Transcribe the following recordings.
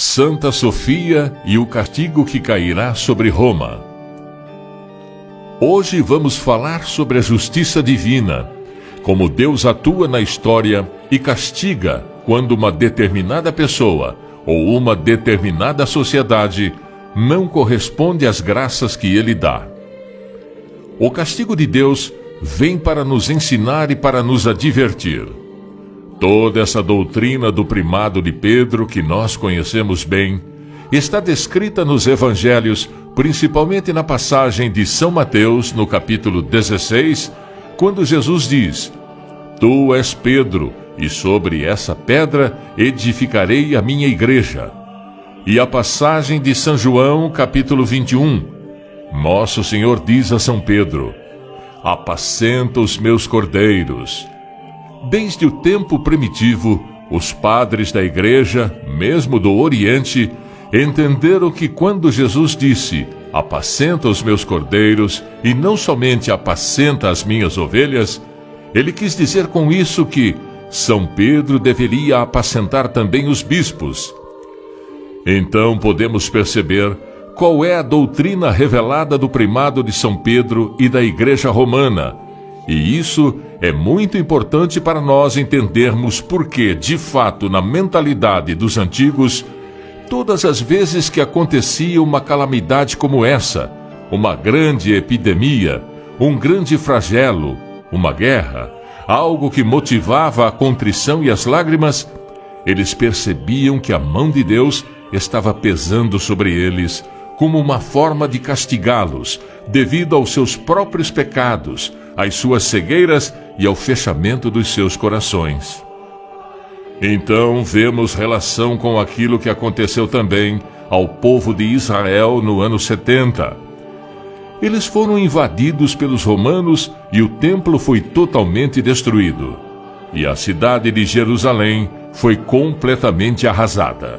Santa Sofia e o castigo que cairá sobre Roma. Hoje vamos falar sobre a justiça divina, como Deus atua na história e castiga quando uma determinada pessoa ou uma determinada sociedade não corresponde às graças que Ele dá. O castigo de Deus vem para nos ensinar e para nos advertir. Toda essa doutrina do primado de Pedro, que nós conhecemos bem, está descrita nos evangelhos, principalmente na passagem de São Mateus, no capítulo 16, quando Jesus diz: Tu és Pedro, e sobre essa pedra edificarei a minha igreja. E a passagem de São João, capítulo 21, Nosso Senhor diz a São Pedro: Apacenta os meus cordeiros. Desde o tempo primitivo, os padres da igreja, mesmo do Oriente, entenderam que quando Jesus disse: Apacenta os meus cordeiros, e não somente apacenta as minhas ovelhas, ele quis dizer com isso que São Pedro deveria apacentar também os bispos. Então podemos perceber qual é a doutrina revelada do primado de São Pedro e da Igreja Romana. E isso é muito importante para nós entendermos porque, de fato, na mentalidade dos antigos, todas as vezes que acontecia uma calamidade como essa, uma grande epidemia, um grande flagelo, uma guerra, algo que motivava a contrição e as lágrimas, eles percebiam que a mão de Deus estava pesando sobre eles como uma forma de castigá-los, devido aos seus próprios pecados, às suas cegueiras e ao fechamento dos seus corações. Então vemos relação com aquilo que aconteceu também ao povo de Israel no ano 70. Eles foram invadidos pelos romanos e o templo foi totalmente destruído. E a cidade de Jerusalém foi completamente arrasada.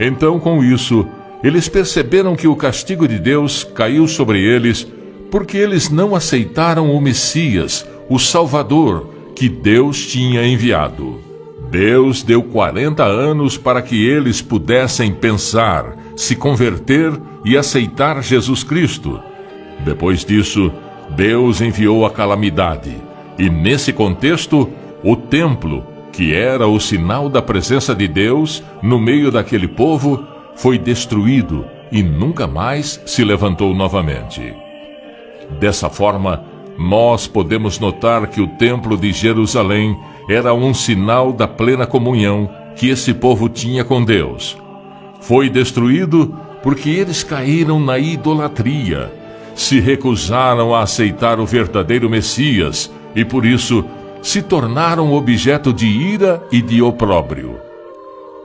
Então, com isso, eles perceberam que o castigo de Deus caiu sobre eles porque eles não aceitaram o Messias, o Salvador, que Deus tinha enviado. Deus deu 40 anos para que eles pudessem pensar, se converter e aceitar Jesus Cristo. Depois disso, Deus enviou a calamidade. E nesse contexto, o templo, que era o sinal da presença de Deus no meio daquele povo, foi destruído e nunca mais se levantou novamente. Dessa forma, nós podemos notar que o templo de Jerusalém era um sinal da plena comunhão que esse povo tinha com Deus. Foi destruído porque eles caíram na idolatria, se recusaram a aceitar o verdadeiro Messias e, por isso, se tornaram objeto de ira e de opróbrio.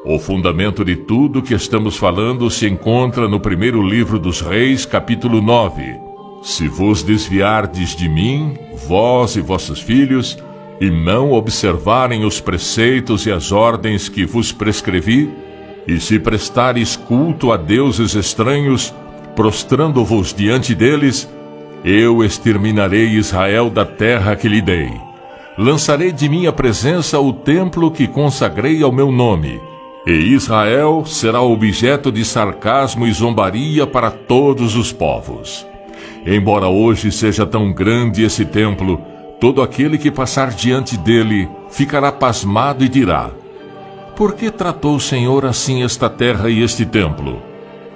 O fundamento de tudo que estamos falando se encontra no primeiro livro dos Reis, capítulo 9. Se vos desviardes de mim, vós e vossos filhos, e não observarem os preceitos e as ordens que vos prescrevi, e se prestares culto a deuses estranhos, prostrando-vos diante deles, eu exterminarei Israel da terra que lhe dei. Lançarei de minha presença o templo que consagrei ao meu nome, e Israel será objeto de sarcasmo e zombaria para todos os povos. Embora hoje seja tão grande esse templo, todo aquele que passar diante dele ficará pasmado e dirá: Por que tratou o Senhor assim esta terra e este templo?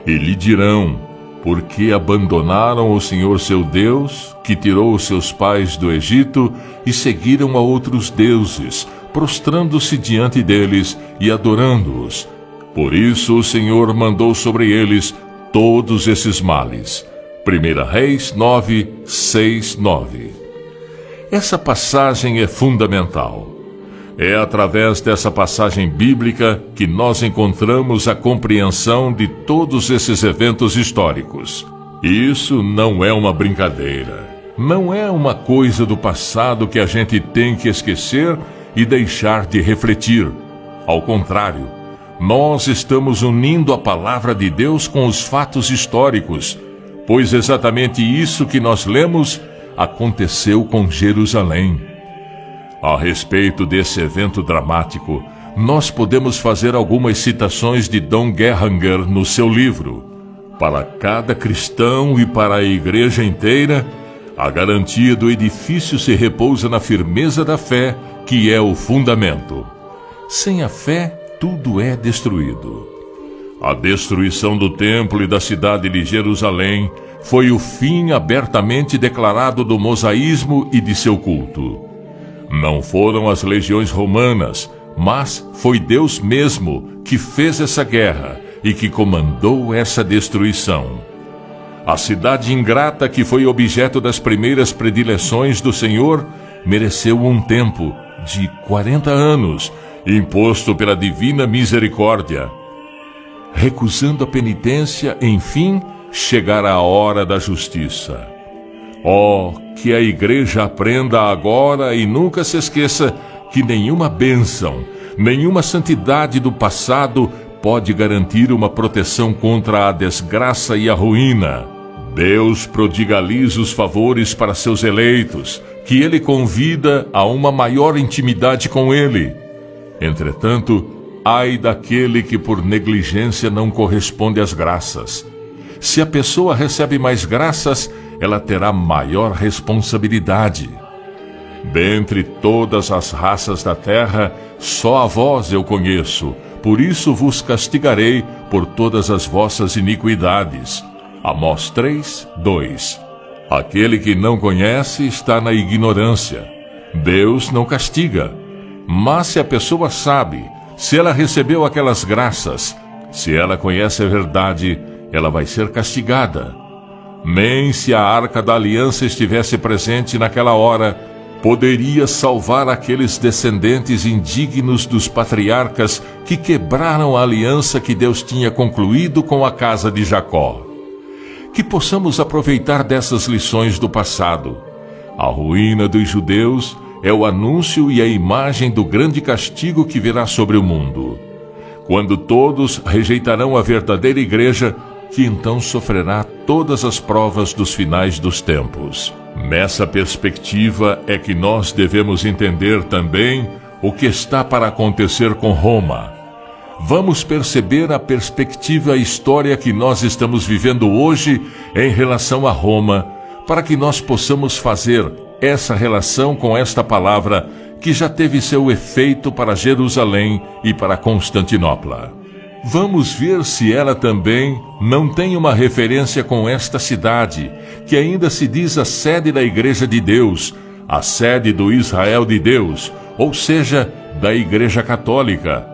E lhe dirão: Porque abandonaram o Senhor seu Deus, que tirou os seus pais do Egito, e seguiram a outros deuses, prostrando-se diante deles e adorando-os. Por isso o Senhor mandou sobre eles todos esses males. 1 Reis 9, 6, 9. Essa passagem é fundamental. É através dessa passagem bíblica que nós encontramos a compreensão de todos esses eventos históricos. Isso não é uma brincadeira. Não é uma coisa do passado que a gente tem que esquecer e deixar de refletir. Ao contrário, nós estamos unindo a palavra de Deus com os fatos históricos, pois exatamente isso que nós lemos aconteceu com Jerusalém. A respeito desse evento dramático, nós podemos fazer algumas citações de Dom Guéranger no seu livro. Para cada cristão e para a igreja inteira, a garantia do edifício se repousa na firmeza da fé, que é o fundamento. Sem a fé, tudo é destruído. A destruição do templo e da cidade de Jerusalém foi o fim abertamente declarado do mosaísmo e de seu culto. Não foram as legiões romanas, mas foi Deus mesmo que fez essa guerra e que comandou essa destruição. A cidade ingrata que foi objeto das primeiras predileções do Senhor mereceu um tempo de 40 anos, imposto pela divina misericórdia. Recusando a penitência, enfim, chegará a hora da justiça. Oh, que a igreja aprenda agora e nunca se esqueça que nenhuma bênção, nenhuma santidade do passado pode garantir uma proteção contra a desgraça e a ruína. Deus prodigaliza os favores para seus eleitos, que Ele convida a uma maior intimidade com Ele. Entretanto, ai daquele que por negligência não corresponde às graças. Se a pessoa recebe mais graças, ela terá maior responsabilidade. Dentre todas as raças da terra, só a vós eu conheço, por isso vos castigarei por todas as vossas iniquidades. Amós 3, 2. Aquele que não conhece está na ignorância. Deus não castiga. Mas se a pessoa sabe, se ela recebeu aquelas graças, se ela conhece a verdade, ela vai ser castigada. Nem se a arca da aliança estivesse presente naquela hora, poderia salvar aqueles descendentes indignos dos patriarcas que quebraram a aliança que Deus tinha concluído com a casa de Jacó. Que possamos aproveitar dessas lições do passado. A ruína dos judeus é o anúncio e a imagem do grande castigo que virá sobre o mundo. Quando todos rejeitarão a verdadeira igreja, que então sofrerá todas as provas dos finais dos tempos. Nessa perspectiva é que nós devemos entender também o que está para acontecer com Roma. Vamos perceber a perspectiva história que nós estamos vivendo hoje em relação a Roma, para que nós possamos fazer essa relação com esta palavra que já teve seu efeito para Jerusalém e para Constantinopla. Vamos ver se ela também não tem uma referência com esta cidade, que ainda se diz a sede da Igreja de Deus, a sede do Israel de Deus, ou seja, da Igreja Católica.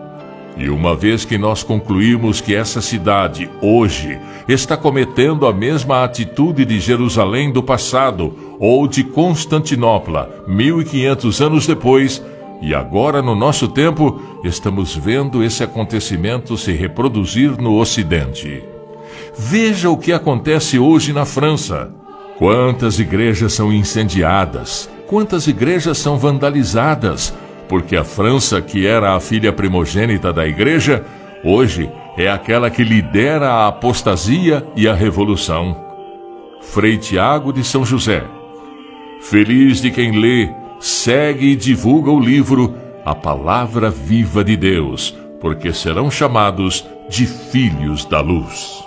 E uma vez que nós concluímos que essa cidade, hoje, está cometendo a mesma atitude de Jerusalém do passado, ou de Constantinopla, 1500 anos depois, e agora, no nosso tempo, estamos vendo esse acontecimento se reproduzir no Ocidente. Veja o que acontece hoje na França. Quantas igrejas são incendiadas, quantas igrejas são vandalizadas, porque a França, que era a filha primogênita da igreja, hoje é aquela que lidera a apostasia e a revolução. Frei Tiago de São José. Feliz de quem lê, segue e divulga o livro A Palavra Viva de Deus, porque serão chamados de filhos da luz.